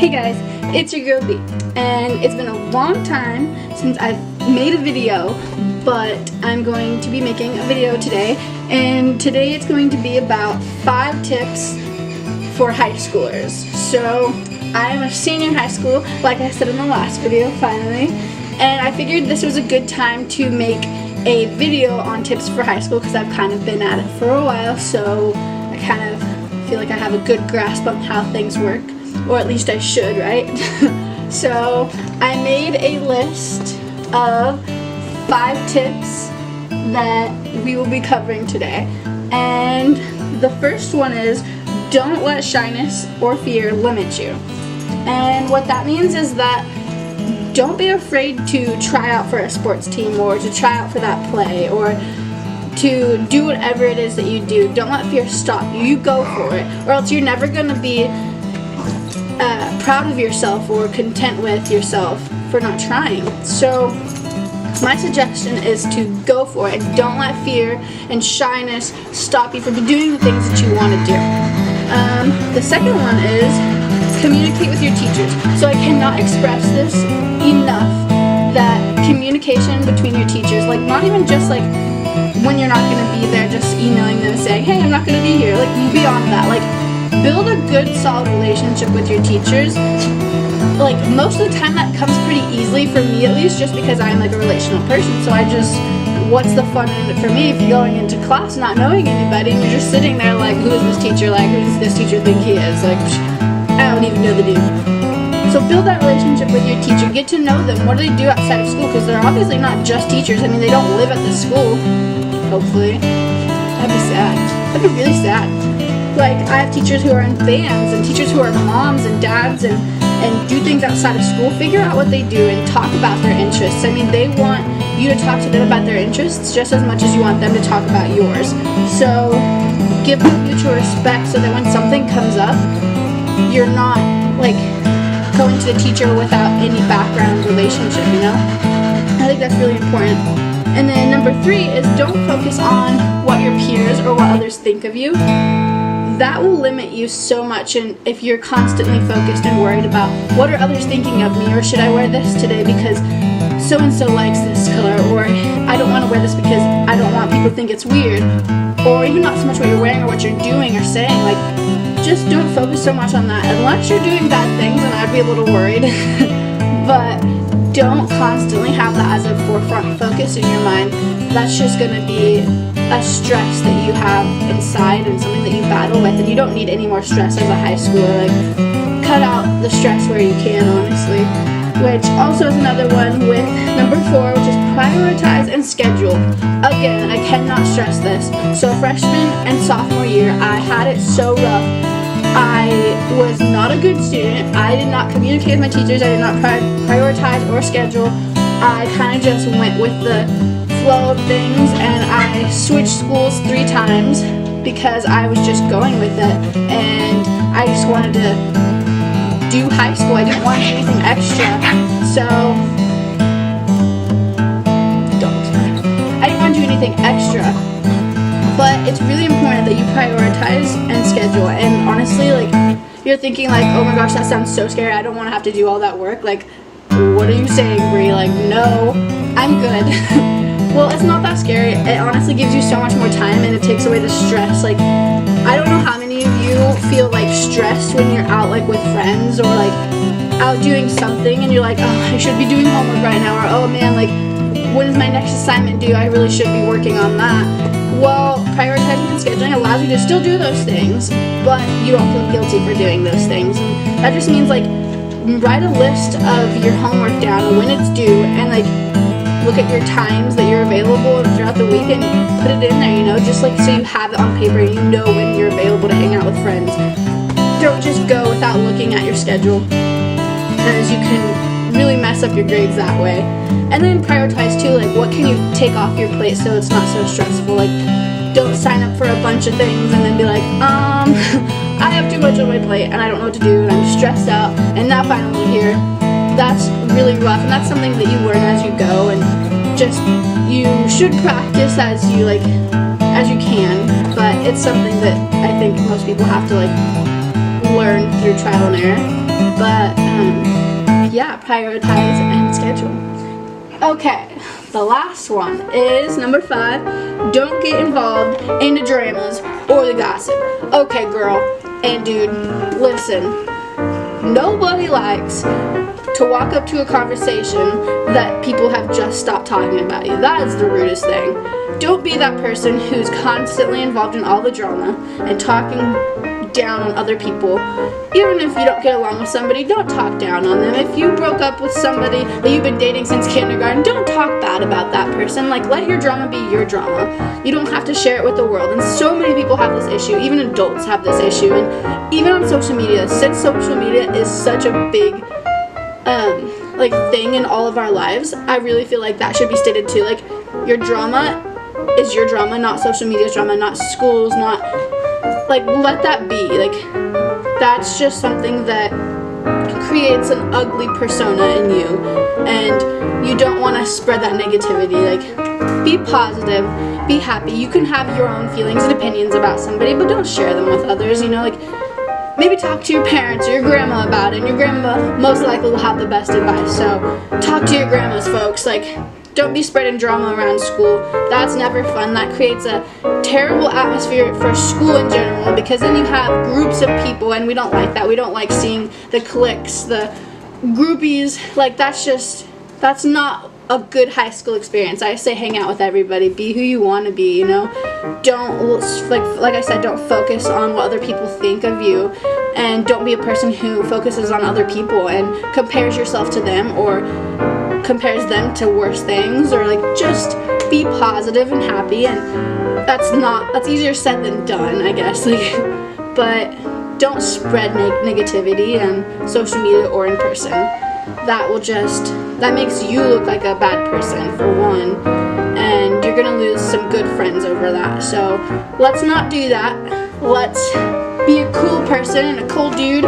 Hey guys, it's your girl B, and it's been a long time since I've made a video, but I'm going to be making a video today, and today it's going to be about 5 tips for high schoolers. So I'm a senior in high school, like I said in the last video, finally, and I figured this was a good time to make a video on tips for high school because I've kind of been at it for a while, so I kind of feel like I have a good grasp on how things work. Or at least I should, right? So I made a list of 5 tips that we will be covering today. And the first one is, don't let shyness or fear limit you. And what that means is that don't be afraid to try out for a sports team or to try out for that play or to do whatever it is that you do. Don't let fear stop you. You go for it, or else you're never going to be proud of yourself or content with yourself for not trying. So my suggestion is to go for it and don't let fear and shyness stop you from doing the things that you want to do. The second one is communicate with your teachers. So I cannot express this enough, that communication between your teachers, like not even just like when you're not going to be there, just emailing them and saying, hey, I'm not going to be here, like beyond that, like build a good solid relationship with your teachers. Like most of the time that comes pretty easily for me, at least, just because I'm like a relational person. So what's the fun in it for me if you're going into class not knowing anybody and you're just sitting there like, who is this teacher, like who does this teacher think he is, like I don't even know the dude. So build that relationship with your teacher, get to know them. What do they do outside of school? Because they're obviously not just teachers. I mean, they don't live at the school, hopefully. That'd be sad. That'd be really sad. Like, I have teachers who are in bands and teachers who are moms and dads and do things outside of school. Figure out what they do and talk about their interests. I mean, they want you to talk to them about their interests just as much as you want them to talk about yours. So give them mutual respect so that when something comes up, you're not, like, going to the teacher without any background relationship, you know? I think that's really important. And then number 3 is don't focus on what your peers or what others think of you. That will limit you so much, and if you're constantly focused and worried about what are others thinking of me, or should I wear this today because so-and-so likes this color, or I don't want to wear this because I don't want people to think it's weird, or even not so much what you're wearing or what you're doing or saying, like just don't focus so much on that unless you're doing bad things, and I'd be a little worried. But don't constantly have that as a forefront focus in your mind. That's just going to be a stress that you have inside and something that you battle with, and you don't need any more stress as a high schooler. Like, cut out the stress where you can, honestly. Which also is another one with number 4, which is prioritize and schedule. Again, I cannot stress this. So freshman and sophomore year, I had it so rough. I was not a good student. I did not communicate with my teachers. I did not prioritize or schedule. I kind of just went with the flow of things, and I switched schools 3 times because I was just going with it, and I just wanted to do high school. I didn't want to do anything extra. So I didn't want to do anything extra. But it's really important that you prioritize and schedule. And honestly, like, you're thinking like, oh my gosh, that sounds so scary, I don't want to have to do all that work. Like, what are you saying, Brie? Like, no, I'm good. Well, it's not that scary. It honestly gives you so much more time, and it takes away the stress. Like, I don't know how many of you feel like stressed when you're out like with friends or like out doing something and you're like, oh, I should be doing homework right now, or oh man, like when is my next assignment due? I really should be working on that. Well, prioritizing and scheduling allows you to still do those things, but you don't feel guilty for doing those things. And that just means like write a list of your homework down, when it's due, and like look at your times that you're available throughout the week and put it in there, you know, just like so you have it on paper and you know when you're available to hang out with friends. Don't just go without looking at your schedule, as you can really mess up your grades that way. And then prioritize too, like what can you take off your plate so it's not so stressful. Like, don't sign up for a bunch of things and then be like, I have too much on my plate and I don't know what to do and I'm stressed out and now finally here. That's really rough, and that's something that you learn as you go, and just you should practice as you can, but it's something that I think most people have to like learn through trial and error. But yeah, prioritize and schedule. Okay, the last one is number 5. Don't get involved in the dramas or the gossip. Okay, girl and dude, listen. Nobody likes to walk up to a conversation that people have just stopped talking about you. That is the rudest thing. Don't be that person who's constantly involved in all the drama and talking down on other people. Even if you don't get along with somebody, don't talk down on them. If you broke up with somebody that you've been dating since kindergarten, don't talk bad about that person. Like, let your drama be your drama. You don't have to share it with the world. And so many people have this issue. Even adults have this issue. And even on social media, since social media is such a big thing in all of our lives, I really feel like that should be stated too. Like, your drama is your drama, not social media's drama, not schools, not, like, let that be. Like, that's just something that creates an ugly persona in you, and you don't want to spread that negativity. Like, be positive, be happy. You can have your own feelings and opinions about somebody, but don't share them with others, you know. Like, maybe talk to your parents or your grandma about it, and your grandma most likely will have the best advice. So talk to your grandmas, folks. Like, don't be spreading drama around school. That's never fun. That creates a terrible atmosphere for school in general, because then you have groups of people, and we don't like that. We don't like seeing the cliques, the groupies. Like, that's not a good high school experience. I say hang out with everybody. Be who you want to be, you know. Don't, like I said, don't focus on what other people think of you, and don't be a person who focuses on other people and compares yourself to them or compares them to worse things, or like, just be positive and happy. And that's easier said than done, I guess. Like, but don't spread negativity on social media or in person. That makes you look like a bad person, for one, and you're gonna lose some good friends over that. So let's not do that. Let's be a cool person and a cool dude,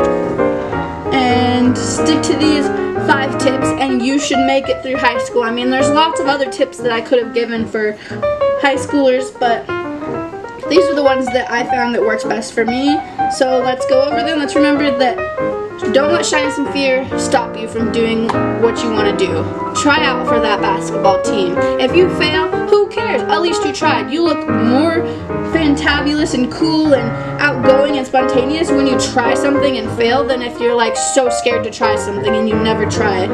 and stick to these 5 tips, and you should make it through high school. I mean, there's lots of other tips that I could have given for high schoolers, but these are the ones that I found that works best for me. So let's go over them. Let's remember that don't let shyness and fear stop you from doing what you want to do. Try out for that basketball team. If you fail, who cares? At least you tried. You look more fantabulous and cool and outgoing and spontaneous when you try something and fail than if you're like so scared to try something and you never try.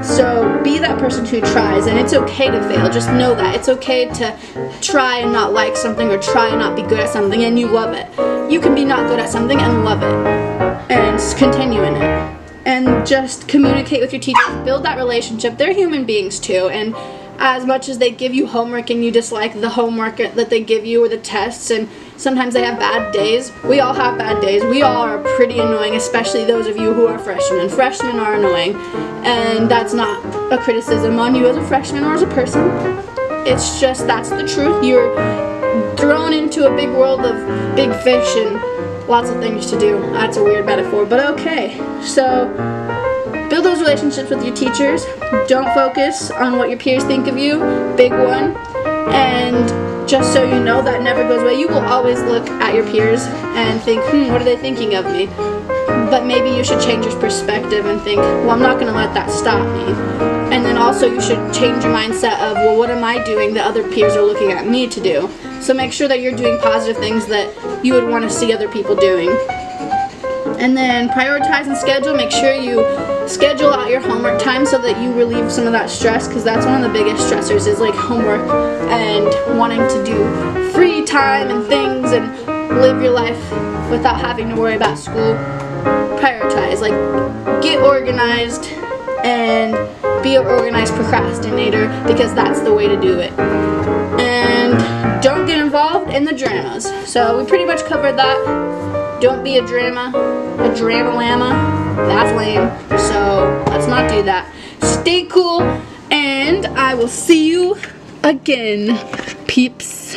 So be that person who tries, and it's okay to fail. Just know that. It's okay to try and not like something, or try and not be good at something and you love it. You can be not good at something and love it and continue in it. And just communicate with your teachers. Build that relationship. They're human beings too, and as much as they give you homework and you dislike the homework that they give you or the tests, and sometimes they have bad days. We all have bad days. We all are pretty annoying, especially those of you who are freshmen. Freshmen are annoying, and that's not a criticism on you as a freshman or as a person. It's just, that's the truth. You're thrown into a big world of big fish and lots of things to do. That's a weird metaphor, but okay. So build those relationships with your teachers. Don't focus on what your peers think of you. Big one. And just so you know, that never goes away. You will always look at your peers and think, what are they thinking of me? But maybe you should change your perspective and think, well, I'm not going to let that stop me. And then also you should change your mindset of, well, what am I doing that other peers are looking at me to do? So make sure that you're doing positive things that you would want to see other people doing. And then prioritize and schedule. Make sure you schedule out your homework time so that you relieve some of that stress, because that's one of the biggest stressors, is like homework and wanting to do free time and things and live your life without having to worry about school. Prioritize. Like, get organized and be an organized procrastinator, because that's the way to do it. And don't get involved in the dramas. So we pretty much covered that. Don't be a drama llama. That's lame. So let's not do that. Stay cool, and I will see you again, peeps.